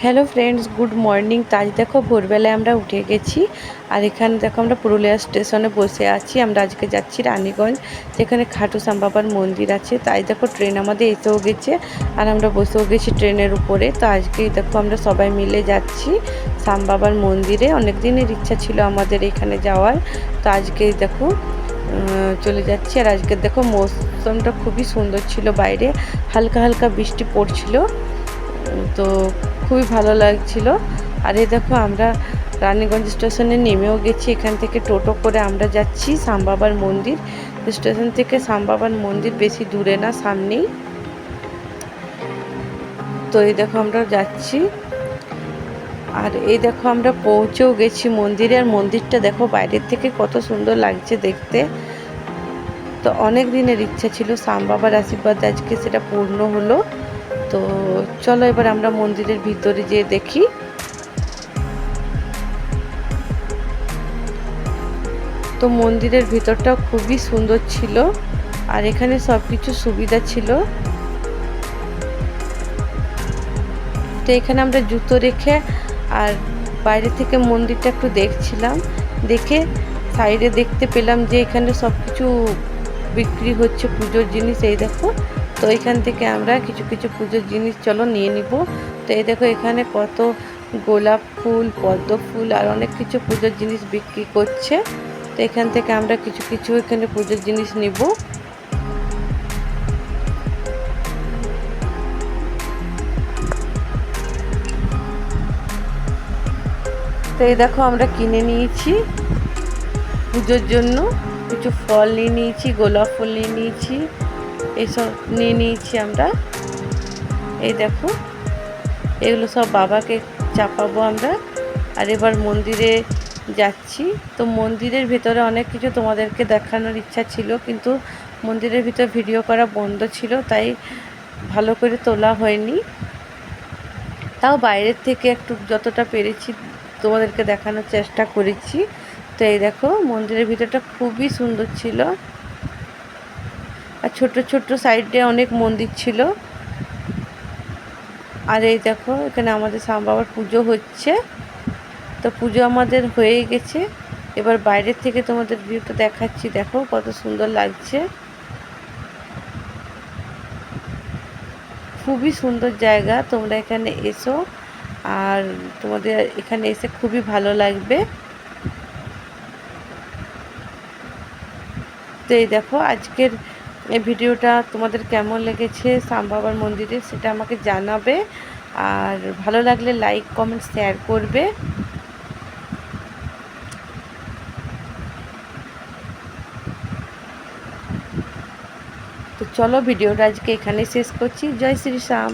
Hello friends, good morning. তাই দেখো ভোরবেলায় আমরা উঠে গেছি। আর এখানে দেখো আমরা পুরুলিয়া স্টেশনে বসে আছি। আমরা আজকে যাচ্ছি রানীগঞ্জ, যেখানে খাটু শ্যাম বাবার মন্দির আছে। তাই দেখো ট্রেন আমাদের এসেও গেছে আর আমরা বসেও গেছি ট্রেনের উপরে। তো আজকে দেখো আমরা সবাই মিলে যাচ্ছি শ্যাম বাবার মন্দিরে। অনেক দিনের ইচ্ছা ছিল আমাদের এখানে যাওয়ার। তো আজকে দেখো চলে যাচ্ছি। আর আজকে দেখো মৌসুমটা খুবই সুন্দর ছিল, বাইরে হালকা হালকা বৃষ্টি পড়ছিল, তো খুবই ভালো লাগছিল। আর এই দেখো আমরা রানীগঞ্জ স্টেশনে নেমেও গেছি। এখান থেকে টোটো করে আমরা যাচ্ছি শ্যাম বাবার মন্দির। স্টেশন থেকে শ্যাম বাবার মন্দির বেশি দূরে না, সামনেই। তো এই দেখো আমরা যাচ্ছি। আর এই দেখো আমরা পৌঁছেও গেছি মন্দিরে। আর মন্দিরটা দেখো বাইরের থেকে কত সুন্দর লাগছে দেখতে। তো অনেক দিনের ইচ্ছা ছিল, শ্যাম বাবার আশীর্বাদ আজকে সেটা পূর্ণ হলো। তো চলো এবার আমরা মন্দিরের ভিতরে যেয়ে দেখি। তো মন্দিরের ভিতরটা খুবই সুন্দর ছিল, আর এখানে সব কিছু সুবিধা ছিল। তো এখানে আমরা জুতো রেখে আর বাইরে থেকে মন্দিরটা একটু দেখছিলাম। দেখে সাইডে দেখতে পেলাম যে এখানে সব কিছু বিক্রি হচ্ছে, পুজোর জিনিস। এই দেখো, তো এখান থেকে আমরা কিছু কিছু পুজোর জিনিস চলো নিয়ে নিব। তো এই দেখো এখানে কত গোলাপ ফুল, পদ্ম ফুল আর অনেক কিছু পুজোর জিনিস বিক্রি করছে। তো এখান থেকে আমরা কিছু কিছু এখানে পুজোর জিনিস নিব। তো এই দেখো আমরা কিনে নিয়েছি পুজোর জন্য। কিছু ফল নিয়ে নিয়েছি, গোলাপ ফুল নিয়ে নিয়েছি, এইসব নিয়ে নিয়েছি আমরা। এই দেখো এগুলো সব বাবাকে চাপাবো আমরা। আর এবার মন্দিরে যাচ্ছি। তো মন্দিরের ভিতরে অনেক কিছু তোমাদেরকে দেখানোর ইচ্ছা ছিল, কিন্তু মন্দিরের ভিতর ভিডিও করা বন্ধ ছিল, তাই ভালো করে তোলা হয়নি। তাও বাইরের থেকে একটু যতটা পেরেছি তোমাদেরকে দেখানোর চেষ্টা করেছি। তো এই দেখো মন্দিরের ভিতরটা খুবই সুন্দর ছিল। আর ছোট ছোট সাইডে অনেক মন্দির ছিল। আর এই দেখো এখানে আমাদের শ্যাম বাবার পুজো হচ্ছে। তো পুজো আমাদের হয়ে গেছে। এবার বাইরের থেকে তোমাদের ভিউটা দেখাচ্ছি। দেখো কত সুন্দর লাগছে, খুবই সুন্দর জায়গা। তোমরা এখানে এসো, আর তোমাদের এখানে এসে খুবই ভালো লাগবে। তো এই দেখো আজকের এই ভিডিওটা তোমাদের কেমন লেগেছে শ্যাম বাবার মন্দিরে, সেটা আমাকে জানাবে। আর ভালো লাগলে লাইক, কমেন্ট, শেয়ার করবে। তো চলো ভিডিওটা আজকে এখানে শেষ করছি। জয় শ্রী শ্যাম।